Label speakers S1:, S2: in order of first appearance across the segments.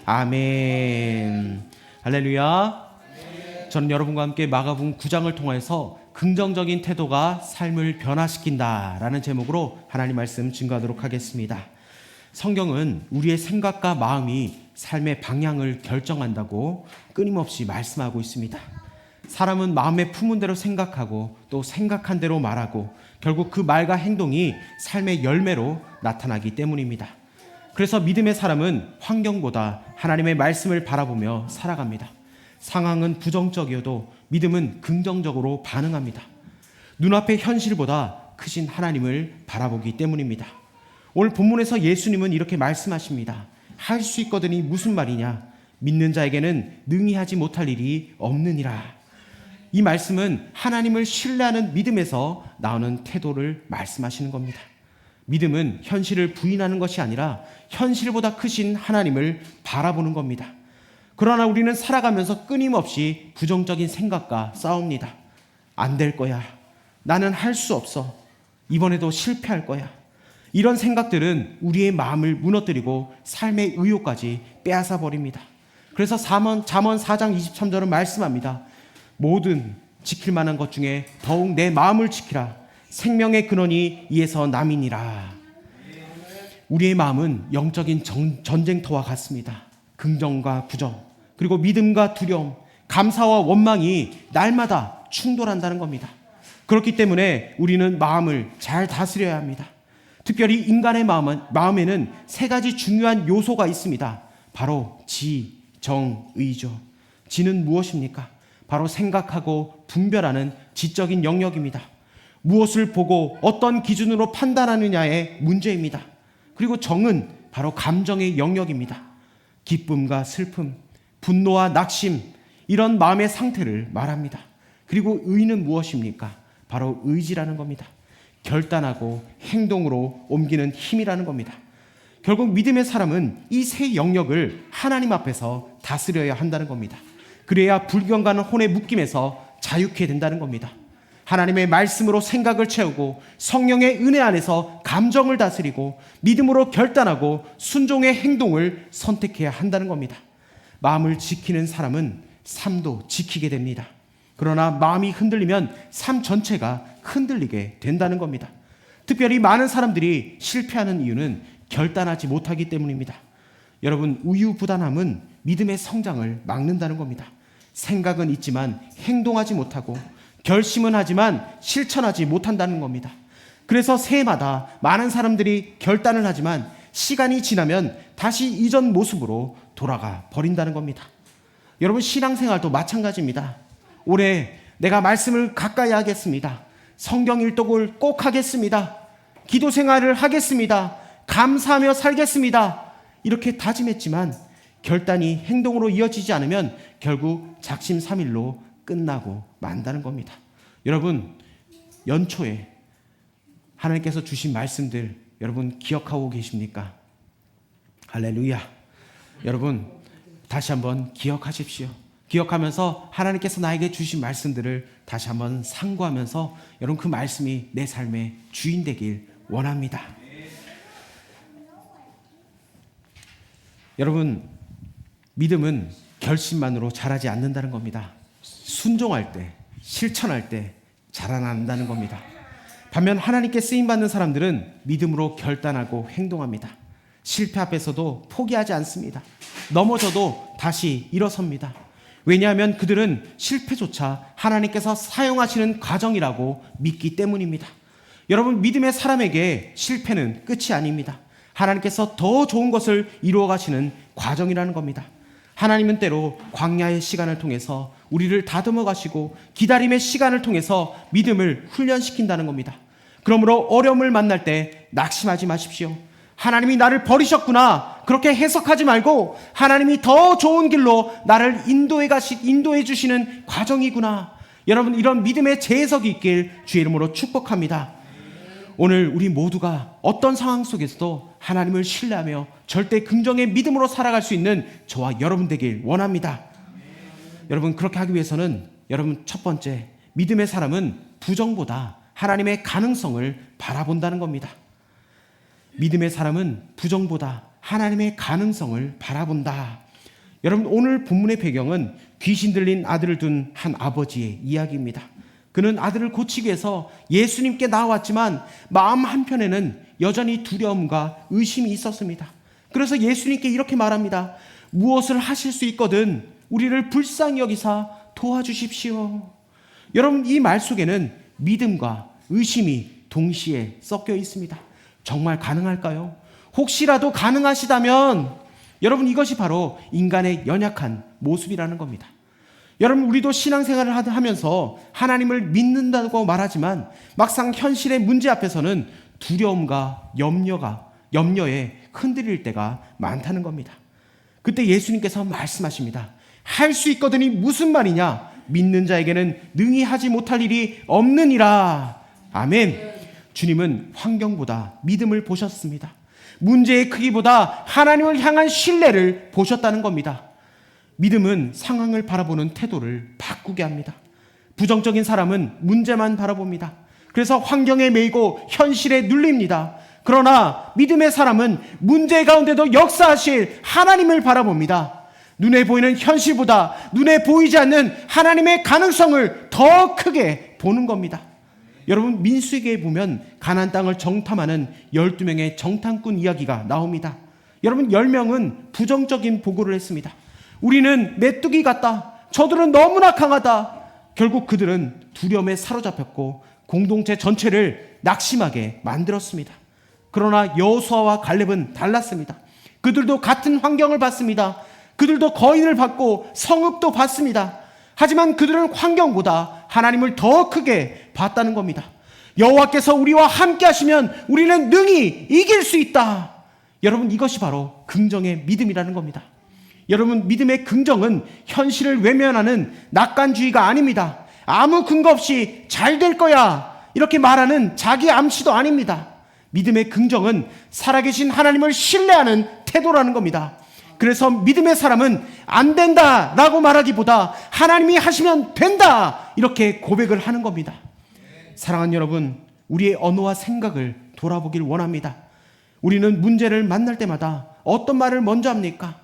S1: 아멘. 할렐루야. 저는 여러분과 함께 마가복음 9장을 통해서 긍정적인 태도가 삶을 변화시킨다라는 제목으로 하나님 말씀 증거하도록 하겠습니다. 성경은 우리의 생각과 마음이 삶의 방향을 결정한다고 끊임없이 말씀하고 있습니다. 사람은 마음에 품은 대로 생각하고 또 생각한 대로 말하고 결국 그 말과 행동이 삶의 열매로 나타나기 때문입니다. 그래서 믿음의 사람은 환경보다 하나님의 말씀을 바라보며 살아갑니다. 상황은 부정적이어도 믿음은 긍정적으로 반응합니다. 눈앞의 현실보다 크신 하나님을 바라보기 때문입니다. 오늘 본문에서 예수님은 이렇게 말씀하십니다. 할 수 있거든이 무슨 말이냐? 믿는 자에게는 능히 하지 못할 일이 없느니라. 이 말씀은 하나님을 신뢰하는 믿음에서 나오는 태도를 말씀하시는 겁니다. 믿음은 현실을 부인하는 것이 아니라 현실보다 크신 하나님을 바라보는 겁니다. 그러나 우리는 살아가면서 끊임없이 부정적인 생각과 싸웁니다. 안 될 거야. 나는 할 수 없어. 이번에도 실패할 거야. 이런 생각들은 우리의 마음을 무너뜨리고 삶의 의욕까지 빼앗아 버립니다. 그래서 잠언 4장 23절은 말씀합니다. 모든 지킬 만한 것 중에 더욱 내 마음을 지키라. 생명의 근원이 이에서 남이니라. 우리의 마음은 영적인 전쟁터와 같습니다. 긍정과 부정, 그리고 믿음과 두려움, 감사와 원망이 날마다 충돌한다는 겁니다. 그렇기 때문에 우리는 마음을 잘 다스려야 합니다. 특별히 인간의 마음에는 세 가지 중요한 요소가 있습니다. 바로 지, 정, 의죠. 지는 무엇입니까? 바로 생각하고 분별하는 지적인 영역입니다. 무엇을 보고 어떤 기준으로 판단하느냐의 문제입니다. 그리고 정은 바로 감정의 영역입니다. 기쁨과 슬픔, 분노와 낙심, 이런 마음의 상태를 말합니다. 그리고 의는 무엇입니까? 바로 의지라는 겁니다. 결단하고 행동으로 옮기는 힘이라는 겁니다. 결국 믿음의 사람은 이 세 영역을 하나님 앞에서 다스려야 한다는 겁니다. 그래야 불경과는 혼의 묶임에서 자유케 된다는 겁니다. 하나님의 말씀으로 생각을 채우고 성령의 은혜 안에서 감정을 다스리고 믿음으로 결단하고 순종의 행동을 선택해야 한다는 겁니다. 마음을 지키는 사람은 삶도 지키게 됩니다. 그러나 마음이 흔들리면 삶 전체가 흔들리게 된다는 겁니다. 특별히 많은 사람들이 실패하는 이유는 결단하지 못하기 때문입니다. 여러분, 우유부단함은 믿음의 성장을 막는다는 겁니다. 생각은 있지만 행동하지 못하고 결심은 하지만 실천하지 못한다는 겁니다. 그래서 새해마다 많은 사람들이 결단을 하지만 시간이 지나면 다시 이전 모습으로 돌아가 버린다는 겁니다. 여러분, 신앙생활도 마찬가지입니다. 올해 내가 말씀을 가까이 하겠습니다. 성경 일독을 꼭 하겠습니다. 기도 생활을 하겠습니다. 감사하며 살겠습니다. 이렇게 다짐했지만 결단이 행동으로 이어지지 않으면 결국 작심삼일로 끝나고 만다는 겁니다. 여러분, 연초에 하나님께서 주신 말씀들 여러분 기억하고 계십니까? 할렐루야. 여러분, 다시 한번 기억하십시오. 기억하면서 하나님께서 나에게 주신 말씀들을 다시 한번 상고하면서 여러분 그 말씀이 내 삶의 주인 되길 원합니다. 여러분, 믿음은 결심만으로 자라지 않는다는 겁니다. 순종할 때, 실천할 때 자라난다는 겁니다. 반면 하나님께 쓰임받는 사람들은 믿음으로 결단하고 행동합니다. 실패 앞에서도 포기하지 않습니다. 넘어져도 다시 일어섭니다. 왜냐하면 그들은 실패조차 하나님께서 사용하시는 과정이라고 믿기 때문입니다. 여러분, 믿음의 사람에게 실패는 끝이 아닙니다. 하나님께서 더 좋은 것을 이루어 가시는 과정이라는 겁니다. 하나님은 때로 광야의 시간을 통해서 우리를 다듬어 가시고 기다림의 시간을 통해서 믿음을 훈련시킨다는 겁니다. 그러므로 어려움을 만날 때 낙심하지 마십시오. 하나님이 나를 버리셨구나, 그렇게 해석하지 말고 하나님이 더 좋은 길로 나를 인도해 주시는 과정이구나. 여러분, 이런 믿음의 재해석이 있길 주의 이름으로 축복합니다. 오늘 우리 모두가 어떤 상황 속에서도 하나님을 신뢰하며 절대 긍정의 믿음으로 살아갈 수 있는 저와 여러분 되길 원합니다. 여러분, 그렇게 하기 위해서는 여러분, 첫 번째, 믿음의 사람은 부정보다 하나님의 가능성을 바라본다는 겁니다. 믿음의 사람은 부정보다 하나님의 가능성을 바라본다. 여러분, 오늘 본문의 배경은 귀신 들린 아들을 둔 한 아버지의 이야기입니다. 그는 아들을 고치기 위해서 예수님께 나왔지만 마음 한편에는 여전히 두려움과 의심이 있었습니다. 그래서 예수님께 이렇게 말합니다. 무엇을 하실 수 있거든 우리를 불쌍히 여기사 도와주십시오. 여러분, 이 말 속에는 믿음과 의심이 동시에 섞여 있습니다. 정말 가능할까요? 혹시라도 가능하시다면 여러분, 이것이 바로 인간의 연약한 모습이라는 겁니다. 여러분, 우리도 신앙생활을 하면서 하나님을 믿는다고 말하지만 막상 현실의 문제 앞에서는 두려움과 염려에 흔들릴 때가 많다는 겁니다. 그때 예수님께서 말씀하십니다. 할 수 있거든이 무슨 말이냐? 믿는 자에게는 능히 하지 못할 일이 없느니라. 아멘. 주님은 환경보다 믿음을 보셨습니다. 문제의 크기보다 하나님을 향한 신뢰를 보셨다는 겁니다. 믿음은 상황을 바라보는 태도를 바꾸게 합니다. 부정적인 사람은 문제만 바라봅니다. 그래서 환경에 매이고 현실에 눌립니다. 그러나 믿음의 사람은 문제 가운데도 역사하실 하나님을 바라봅니다. 눈에 보이는 현실보다 눈에 보이지 않는 하나님의 가능성을 더 크게 보는 겁니다. 여러분, 민수기에 보면 가나안 땅을 정탐하는 12명의 정탐꾼 이야기가 나옵니다. 여러분, 10명은 부정적인 보고를 했습니다. 우리는 메뚜기 같다. 저들은 너무나 강하다. 결국 그들은 두려움에 사로잡혔고 공동체 전체를 낙심하게 만들었습니다. 그러나 여호수아와 갈렙은 달랐습니다. 그들도 같은 환경을 받습니다. 그들도 거인을 받고 성읍도 받습니다. 하지만 그들은 환경보다 하나님을 더 크게 봤다는 겁니다. 여호와께서 우리와 함께 하시면 우리는 능히 이길 수 있다. 여러분, 이것이 바로 긍정의 믿음이라는 겁니다. 여러분, 믿음의 긍정은 현실을 외면하는 낙관주의가 아닙니다. 아무 근거 없이 잘 될 거야 이렇게 말하는 자기 암시도 아닙니다. 믿음의 긍정은 살아계신 하나님을 신뢰하는 태도라는 겁니다. 그래서 믿음의 사람은 안 된다 라고 말하기보다 하나님이 하시면 된다 이렇게 고백을 하는 겁니다. 사랑하는 여러분, 우리의 언어와 생각을 돌아보길 원합니다. 우리는 문제를 만날 때마다 어떤 말을 먼저 합니까?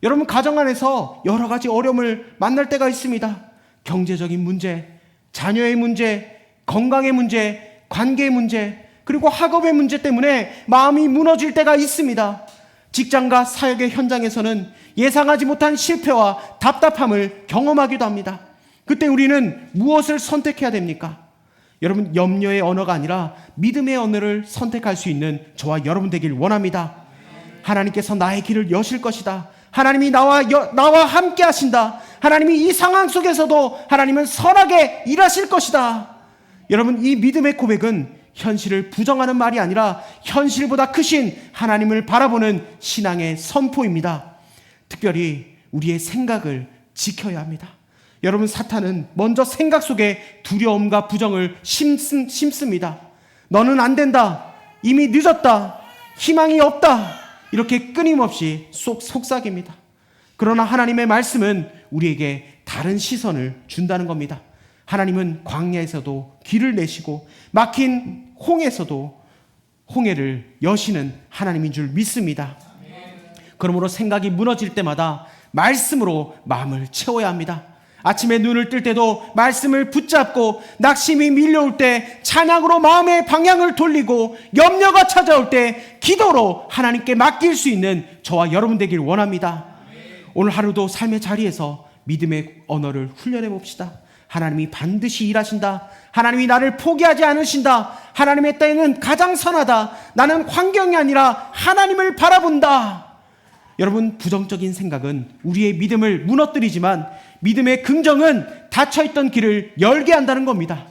S1: 여러분, 가정 안에서 여러 가지 어려움을 만날 때가 있습니다. 경제적인 문제, 자녀의 문제, 건강의 문제, 관계의 문제, 그리고 학업의 문제 때문에 마음이 무너질 때가 있습니다. 직장과 사역의 현장에서는 예상하지 못한 실패와 답답함을 경험하기도 합니다. 그때 우리는 무엇을 선택해야 됩니까? 여러분, 염려의 언어가 아니라 믿음의 언어를 선택할 수 있는 저와 여러분 되길 원합니다. 하나님께서 나의 길을 여실 것이다. 하나님이 나와 함께 하신다. 하나님이 이 상황 속에서도 하나님은 선하게 일하실 것이다. 여러분, 이 믿음의 고백은 현실을 부정하는 말이 아니라 현실보다 크신 하나님을 바라보는 신앙의 선포입니다. 특별히 우리의 생각을 지켜야 합니다. 여러분, 사탄은 먼저 생각 속에 두려움과 부정을 심습니다. 너는 안 된다. 이미 늦었다. 희망이 없다. 이렇게 끊임없이 속삭입니다. 그러나 하나님의 말씀은 우리에게 다른 시선을 준다는 겁니다. 하나님은 광야에서도 길을 내시고 막힌 홍해에서도 홍해를 여시는 하나님인 줄 믿습니다. 그러므로 생각이 무너질 때마다 말씀으로 마음을 채워야 합니다. 아침에 눈을 뜰 때도 말씀을 붙잡고, 낙심이 밀려올 때 찬양으로 마음의 방향을 돌리고, 염려가 찾아올 때 기도로 하나님께 맡길 수 있는 저와 여러분 되길 원합니다. 오늘 하루도 삶의 자리에서 믿음의 언어를 훈련해 봅시다. 하나님이 반드시 일하신다. 하나님이 나를 포기하지 않으신다. 하나님의 때에는 가장 선하다. 나는 환경이 아니라 하나님을 바라본다. 여러분, 부정적인 생각은 우리의 믿음을 무너뜨리지만 믿음의 긍정은 닫혀있던 길을 열게 한다는 겁니다.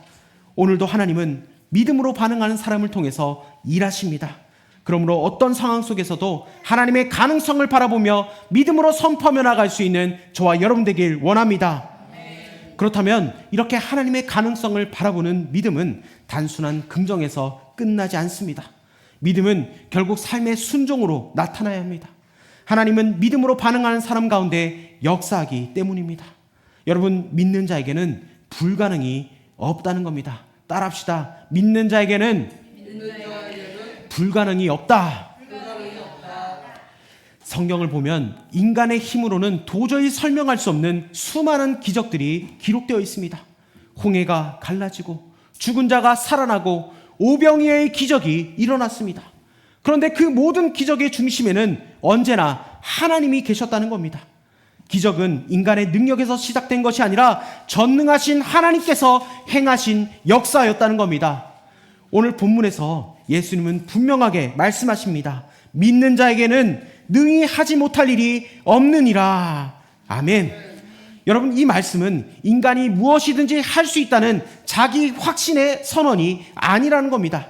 S1: 오늘도 하나님은 믿음으로 반응하는 사람을 통해서 일하십니다. 그러므로 어떤 상황 속에서도 하나님의 가능성을 바라보며 믿음으로 선포하며 나갈 수 있는 저와 여러분 되길 원합니다. 그렇다면 이렇게 하나님의 가능성을 바라보는 믿음은 단순한 긍정에서 끝나지 않습니다. 믿음은 결국 삶의 순종으로 나타나야 합니다. 하나님은 믿음으로 반응하는 사람 가운데 역사하기 때문입니다. 여러분, 믿는 자에게는 불가능이 없다는 겁니다. 따라합시다. 믿는 자에게는 불가능이 없다. 성경을 보면 인간의 힘으로는 도저히 설명할 수 없는 수많은 기적들이 기록되어 있습니다. 홍해가 갈라지고 죽은 자가 살아나고 오병이어의 기적이 일어났습니다. 그런데 그 모든 기적의 중심에는 언제나 하나님이 계셨다는 겁니다. 기적은 인간의 능력에서 시작된 것이 아니라 전능하신 하나님께서 행하신 역사였다는 겁니다. 오늘 본문에서 예수님은 분명하게 말씀하십니다. 믿는 자에게는 능히 하지 못할 일이 없느니라. 아멘. 여러분, 이 말씀은 인간이 무엇이든지 할 수 있다는 자기 확신의 선언이 아니라는 겁니다.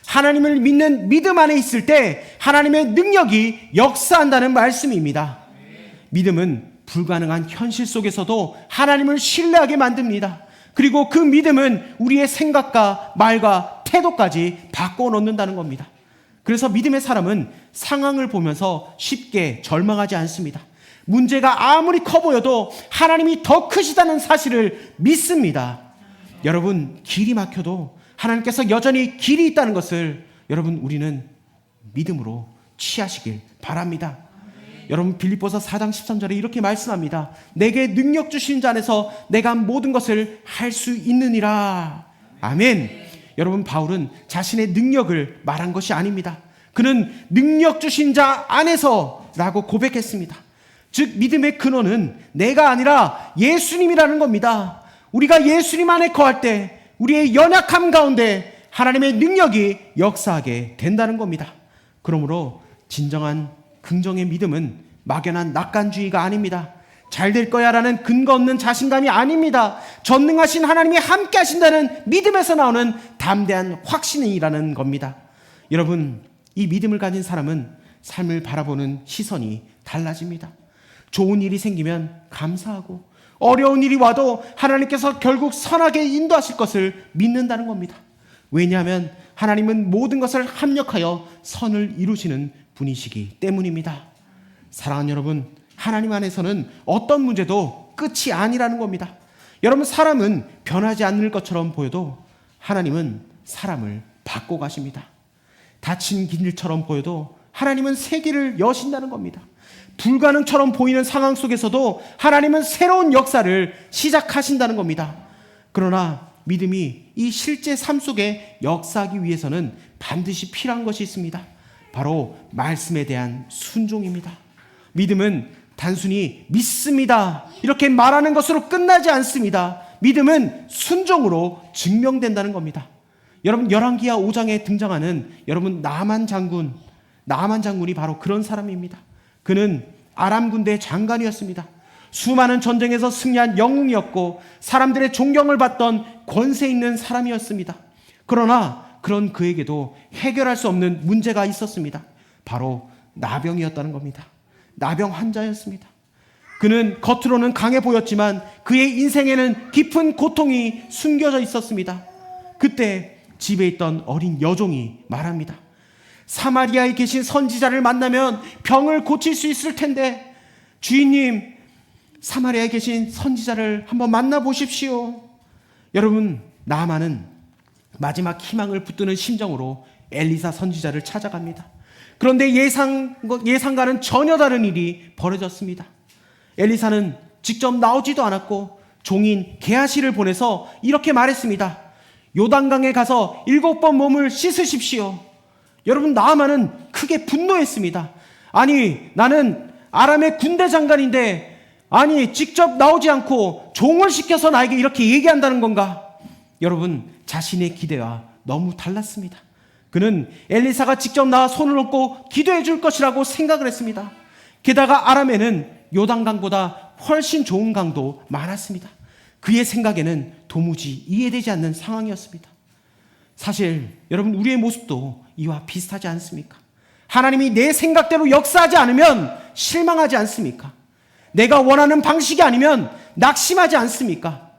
S1: 하나님을 믿는 믿음 안에 있을 때 하나님의 능력이 역사한다는 말씀입니다. 믿음은 불가능한 현실 속에서도 하나님을 신뢰하게 만듭니다. 그리고 그 믿음은 우리의 생각과 말과 태도까지 바꿔 놓는다는 겁니다. 그래서 믿음의 사람은 상황을 보면서 쉽게 절망하지 않습니다. 문제가 아무리 커 보여도 하나님이 더 크시다는 사실을 믿습니다. 여러분, 길이 막혀도 하나님께서 여전히 길이 있다는 것을 여러분, 우리는 믿음으로 취하시길 바랍니다. 여러분, 빌립보서 4장 13절에 이렇게 말씀합니다. 내게 능력 주신 자 안에서 내가 모든 것을 할 수 있느니라. 아멘. 여러분, 바울은 자신의 능력을 말한 것이 아닙니다. 그는 능력 주신 자 안에서 라고 고백했습니다. 즉, 믿음의 근원은 내가 아니라 예수님이라는 겁니다. 우리가 예수님 안에 거할 때 우리의 연약함 가운데 하나님의 능력이 역사하게 된다는 겁니다. 그러므로 진정한 긍정의 믿음은 막연한 낙관주의가 아닙니다. 잘 될 거야 라는 근거 없는 자신감이 아닙니다. 전능하신 하나님이 함께 하신다는 믿음에서 나오는 담대한 확신이라는 겁니다. 여러분, 이 믿음을 가진 사람은 삶을 바라보는 시선이 달라집니다. 좋은 일이 생기면 감사하고 어려운 일이 와도 하나님께서 결국 선하게 인도하실 것을 믿는다는 겁니다. 왜냐하면 하나님은 모든 것을 합력하여 선을 이루시는 분이시기 때문입니다. 사랑하는 여러분, 하나님 안에서는 어떤 문제도 끝이 아니라는 겁니다. 여러분, 사람은 변하지 않을 것처럼 보여도 하나님은 사람을 바꿔 가십니다. 닫힌 길처럼 보여도 하나님은 새 길을 여신다는 겁니다. 불가능처럼 보이는 상황 속에서도 하나님은 새로운 역사를 시작하신다는 겁니다. 그러나 믿음이 이 실제 삶 속에 역사하기 위해서는 반드시 필요한 것이 있습니다. 바로 말씀에 대한 순종입니다. 믿음은 단순히 믿습니다 이렇게 말하는 것으로 끝나지 않습니다. 믿음은 순종으로 증명된다는 겁니다. 여러분, 열왕기하 5장에 등장하는 여러분 나만 장군이 바로 그런 사람입니다. 그는 아람 군대 장관이었습니다. 수많은 전쟁에서 승리한 영웅이었고 사람들의 존경을 받던 권세 있는 사람이었습니다. 그러나 그런 그에게도 해결할 수 없는 문제가 있었습니다. 바로 나병이었다는 겁니다. 나병 환자였습니다. 그는 겉으로는 강해 보였지만 그의 인생에는 깊은 고통이 숨겨져 있었습니다. 그때 집에 있던 어린 여종이 말합니다. 사마리아에 계신 선지자를 만나면 병을 고칠 수 있을 텐데, 주인님, 사마리아에 계신 선지자를 한번 만나보십시오. 여러분, 나아만은 마지막 희망을 붙드는 심정으로 엘리사 선지자를 찾아갑니다. 그런데 예상과는 전혀 다른 일이 벌어졌습니다. 엘리사는 직접 나오지도 않았고 종인 게하시를 보내서 이렇게 말했습니다. 요단강에 가서 7번 몸을 씻으십시오. 여러분, 나아만은 크게 분노했습니다. 아니, 나는 아람의 군대 장관인데 아니 직접 나오지 않고 종을 시켜서 나에게 이렇게 얘기한다는 건가? 여러분, 자신의 기대와 너무 달랐습니다. 그는 엘리사가 직접 나와 손을 얹고 기도해 줄 것이라고 생각을 했습니다. 게다가 아람에는 요단강보다 훨씬 좋은 강도 많았습니다. 그의 생각에는 도무지 이해되지 않는 상황이었습니다. 사실 여러분, 우리의 모습도 이와 비슷하지 않습니까? 하나님이 내 생각대로 역사하지 않으면 실망하지 않습니까? 내가 원하는 방식이 아니면 낙심하지 않습니까?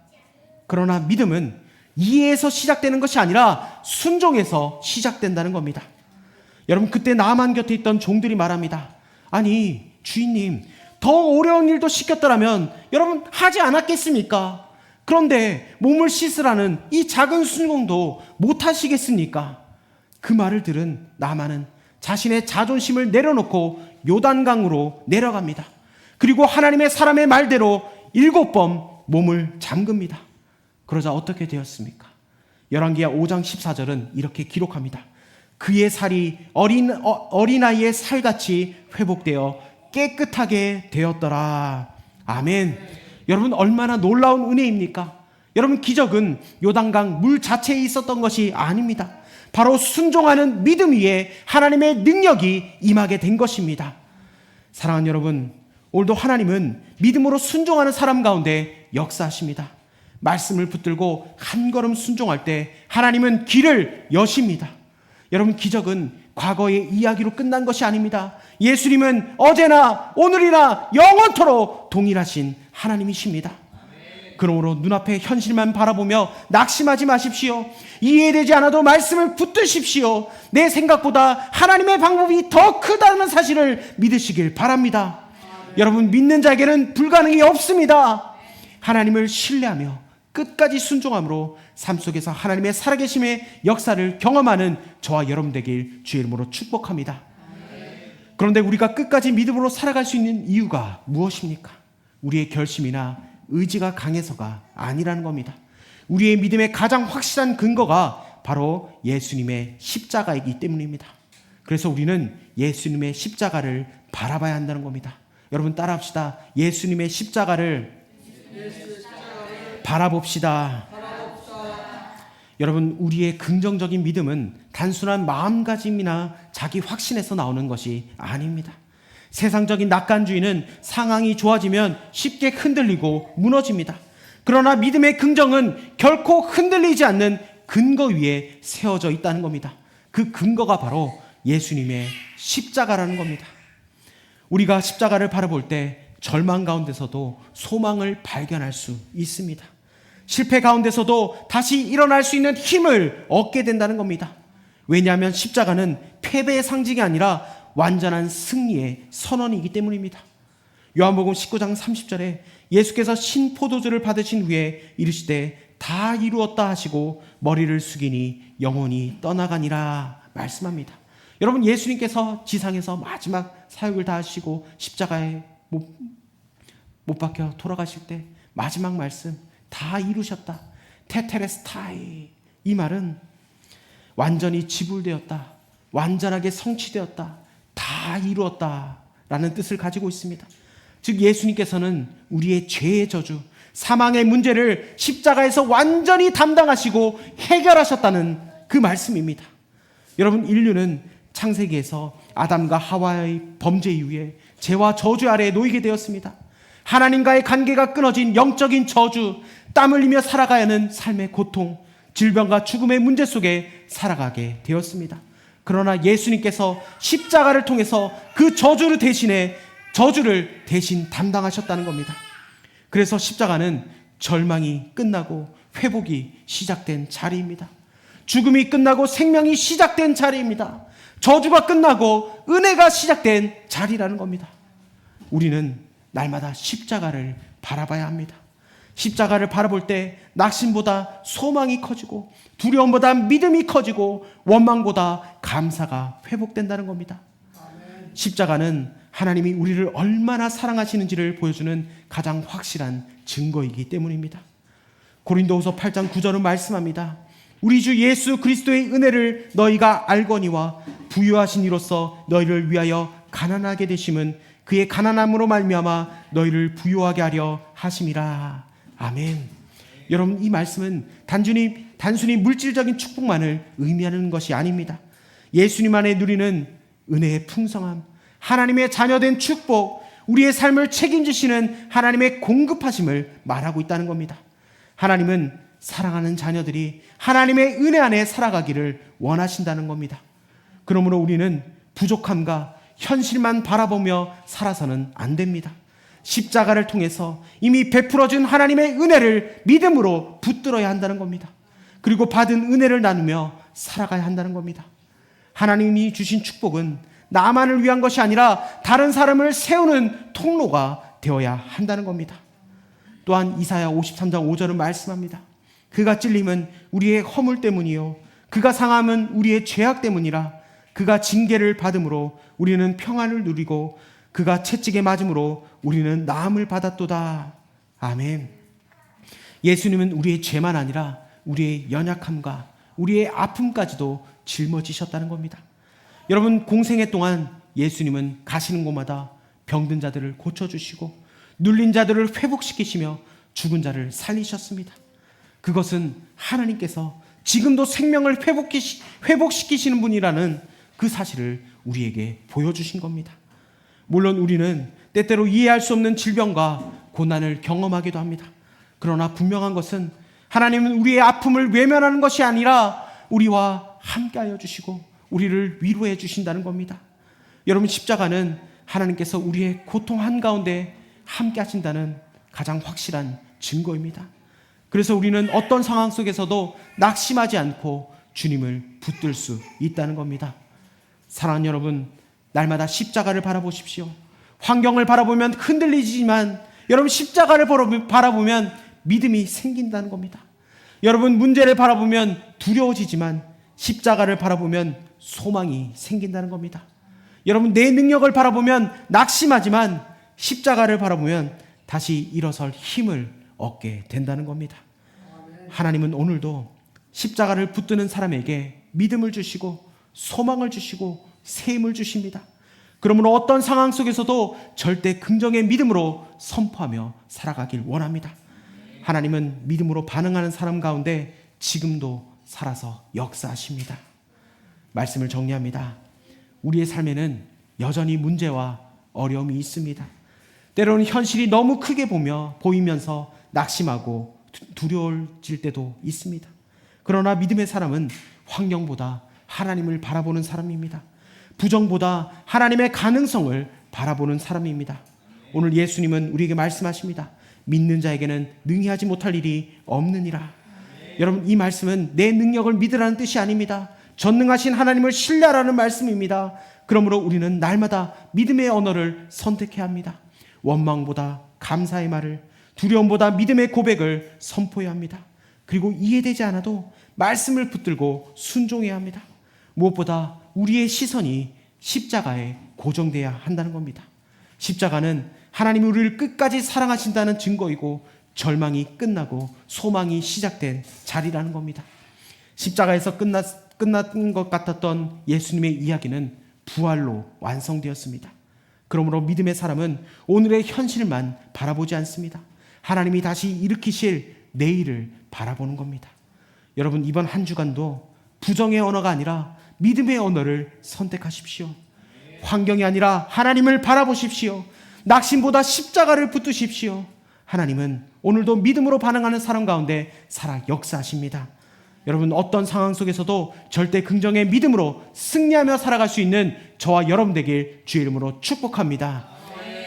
S1: 그러나 믿음은 이해에서 시작되는 것이 아니라 순종에서 시작된다는 겁니다. 여러분, 그때 나아만 곁에 있던 종들이 말합니다. 아니, 주인님, 더 어려운 일도 시켰더라면 여러분 하지 않았겠습니까? 그런데 몸을 씻으라는 이 작은 순종도 못 하시겠습니까? 그 말을 들은 나아만은 자신의 자존심을 내려놓고 요단강으로 내려갑니다. 그리고 하나님의 사람의 말대로 7번 몸을 잠깁니다. 그러자 어떻게 되었습니까? 열왕기하 5장 14절은 이렇게 기록합니다. 그의 살이 어린아이의 살같이 회복되어 깨끗하게 되었더라. 아멘. 여러분, 얼마나 놀라운 은혜입니까? 여러분, 기적은 요단강 물 자체에 있었던 것이 아닙니다. 바로 순종하는 믿음 위에 하나님의 능력이 임하게 된 것입니다. 사랑하는 여러분, 오늘도 하나님은 믿음으로 순종하는 사람 가운데 역사하십니다. 말씀을 붙들고 한 걸음 순종할 때 하나님은 길을 여십니다. 여러분, 기적은 과거의 이야기로 끝난 것이 아닙니다. 예수님은 어제나 오늘이나 영원토록 동일하신 하나님이십니다. 그러므로 눈앞의 현실만 바라보며 낙심하지 마십시오. 이해되지 않아도 말씀을 붙드십시오. 내 생각보다 하나님의 방법이 더 크다는 사실을 믿으시길 바랍니다. 여러분, 믿는 자에게는 불가능이 없습니다. 하나님을 신뢰하며 끝까지 순종함으로 삶 속에서 하나님의 살아계심의 역사를 경험하는 저와 여러분 되길 주의 이름으로 축복합니다. 그런데 우리가 끝까지 믿음으로 살아갈 수 있는 이유가 무엇입니까? 우리의 결심이나 의지가 강해서가 아니라는 겁니다. 우리의 믿음의 가장 확실한 근거가 바로 예수님의 십자가이기 때문입니다. 그래서 우리는 예수님의 십자가를 바라봐야 한다는 겁니다. 여러분, 따라합시다. 예수님의 십자가를 바라봅시다. 여러분, 우리의 긍정적인 믿음은 단순한 마음가짐이나 자기 확신에서 나오는 것이 아닙니다. 세상적인 낙관주의는 상황이 좋아지면 쉽게 흔들리고 무너집니다. 그러나 믿음의 긍정은 결코 흔들리지 않는 근거 위에 세워져 있다는 겁니다. 그 근거가 바로 예수님의 십자가라는 겁니다. 우리가 십자가를 바라볼 때 절망 가운데서도 소망을 발견할 수 있습니다. 실패 가운데서도 다시 일어날 수 있는 힘을 얻게 된다는 겁니다. 왜냐하면 십자가는 패배의 상징이 아니라 완전한 승리의 선언이기 때문입니다. 요한복음 19장 30절에 예수께서 신포도주를 받으신 후에 이르시되 다 이루었다 하시고 머리를 숙이니 영혼이 떠나가니라 말씀합니다. 여러분, 예수님께서 지상에서 마지막 사역을 다 하시고 십자가에 못 박혀 돌아가실 때 마지막 말씀, 다 이루셨다, 테텔레스타이, 이 말은 완전히 지불되었다, 완전하게 성취되었다, 다 이루었다 라는 뜻을 가지고 있습니다. 즉, 예수님께서는 우리의 죄의 저주, 사망의 문제를 십자가에서 완전히 담당하시고 해결하셨다는 그 말씀입니다. 여러분, 인류는 창세기에서 아담과 하와의 범죄 이후에 죄와 저주 아래에 놓이게 되었습니다. 하나님과의 관계가 끊어진 영적인 저주, 땀 흘리며 살아가야 하는 삶의 고통, 질병과 죽음의 문제 속에 살아가게 되었습니다. 그러나 예수님께서 십자가를 통해서 그 저주를 대신 담당하셨다는 겁니다. 그래서 십자가는 절망이 끝나고 회복이 시작된 자리입니다. 죽음이 끝나고 생명이 시작된 자리입니다. 저주가 끝나고 은혜가 시작된 자리라는 겁니다. 우리는 날마다 십자가를 바라봐야 합니다. 십자가를 바라볼 때 낙심보다 소망이 커지고 두려움보다 믿음이 커지고 원망보다 감사가 회복된다는 겁니다. 십자가는 하나님이 우리를 얼마나 사랑하시는지를 보여주는 가장 확실한 증거이기 때문입니다. 고린도후서 8장 9절은 말씀합니다. 우리 주 예수 그리스도의 은혜를 너희가 알거니와 부유하신 이로써 너희를 위하여 가난하게 되심은 그의 가난함으로 말미암아 너희를 부유하게 하려 하심이라. 아멘. 여러분, 이 말씀은 단순히 물질적인 축복만을 의미하는 것이 아닙니다. 예수님 안에 누리는 은혜의 풍성함, 하나님의 자녀된 축복, 우리의 삶을 책임지시는 하나님의 공급하심을 말하고 있다는 겁니다. 하나님은 사랑하는 자녀들이 하나님의 은혜 안에 살아가기를 원하신다는 겁니다. 그러므로 우리는 부족함과 현실만 바라보며 살아서는 안 됩니다. 십자가를 통해서 이미 베풀어준 하나님의 은혜를 믿음으로 붙들어야 한다는 겁니다. 그리고 받은 은혜를 나누며 살아가야 한다는 겁니다. 하나님이 주신 축복은 나만을 위한 것이 아니라 다른 사람을 세우는 통로가 되어야 한다는 겁니다. 또한 이사야 53장 5절은 말씀합니다. 그가 찔림은 우리의 허물 때문이요 그가 상함은 우리의 죄악 때문이라. 그가 징계를 받음으로 우리는 평안을 누리고 그가 채찍에 맞음으로 우리는 나음을 받았도다. 아멘. 예수님은 우리의 죄만 아니라 우리의 연약함과 우리의 아픔까지도 짊어지셨다는 겁니다. 여러분, 공생애 동안 예수님은 가시는 곳마다 병든 자들을 고쳐주시고 눌린 자들을 회복시키시며 죽은 자를 살리셨습니다. 그것은 하나님께서 지금도 생명을 회복시키시는 분이라는 그 사실을 우리에게 보여주신 겁니다. 물론 우리는 때때로 이해할 수 없는 질병과 고난을 경험하기도 합니다. 그러나 분명한 것은 하나님은 우리의 아픔을 외면하는 것이 아니라 우리와 함께하여 주시고 우리를 위로해 주신다는 겁니다. 여러분, 십자가는 하나님께서 우리의 고통 한가운데 함께 하신다는 가장 확실한 증거입니다. 그래서 우리는 어떤 상황 속에서도 낙심하지 않고 주님을 붙들 수 있다는 겁니다. 사랑하는 여러분, 날마다 십자가를 바라보십시오. 환경을 바라보면 흔들리지만 여러분, 십자가를 바라보면 믿음이 생긴다는 겁니다. 여러분, 문제를 바라보면 두려워지지만 십자가를 바라보면 소망이 생긴다는 겁니다. 여러분, 내 능력을 바라보면 낙심하지만 십자가를 바라보면 다시 일어설 힘을 얻게 된다는 겁니다. 하나님은 오늘도 십자가를 붙드는 사람에게 믿음을 주시고 소망을 주시고 새 힘을 주십니다. 그러므로 어떤 상황 속에서도 절대 긍정의 믿음으로 선포하며 살아가길 원합니다. 하나님은 믿음으로 반응하는 사람 가운데 지금도 살아서 역사하십니다. 말씀을 정리합니다. 우리의 삶에는 여전히 문제와 어려움이 있습니다. 때로는 현실이 너무 크게 보이면서 낙심하고 두려워질 때도 있습니다. 그러나 믿음의 사람은 환경보다 하나님을 바라보는 사람입니다. 부정보다 하나님의 가능성을 바라보는 사람입니다. 오늘 예수님은 우리에게 말씀하십니다. 믿는 자에게는 능히 하지 못할 일이 없느니라. 여러분, 이 말씀은 내 능력을 믿으라는 뜻이 아닙니다. 전능하신 하나님을 신뢰하라는 말씀입니다. 그러므로 우리는 날마다 믿음의 언어를 선택해야 합니다. 원망보다 감사의 말을, 두려움보다 믿음의 고백을 선포해야 합니다. 그리고 이해되지 않아도 말씀을 붙들고 순종해야 합니다. 무엇보다 우리의 시선이 십자가에 고정돼야 한다는 겁니다. 십자가는 하나님이 우리를 끝까지 사랑하신다는 증거이고 절망이 끝나고 소망이 시작된 자리라는 겁니다. 십자가에서 끝난 것 같았던 예수님의 이야기는 부활로 완성되었습니다. 그러므로 믿음의 사람은 오늘의 현실만 바라보지 않습니다. 하나님이 다시 일으키실 내일을 바라보는 겁니다. 여러분, 이번 한 주간도 부정의 언어가 아니라 믿음의 언어를 선택하십시오. 환경이 아니라 하나님을 바라보십시오. 낙심보다 십자가를 붙드십시오. 하나님은 오늘도 믿음으로 반응하는 사람 가운데 살아 역사하십니다. 여러분, 어떤 상황 속에서도 절대 긍정의 믿음으로 승리하며 살아갈 수 있는 저와 여러분 되길 주의 이름으로 축복합니다.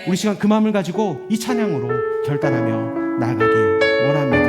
S1: 우리 시간 그 마음을 가지고 이 찬양으로 결단하며 나아가길 원합니다.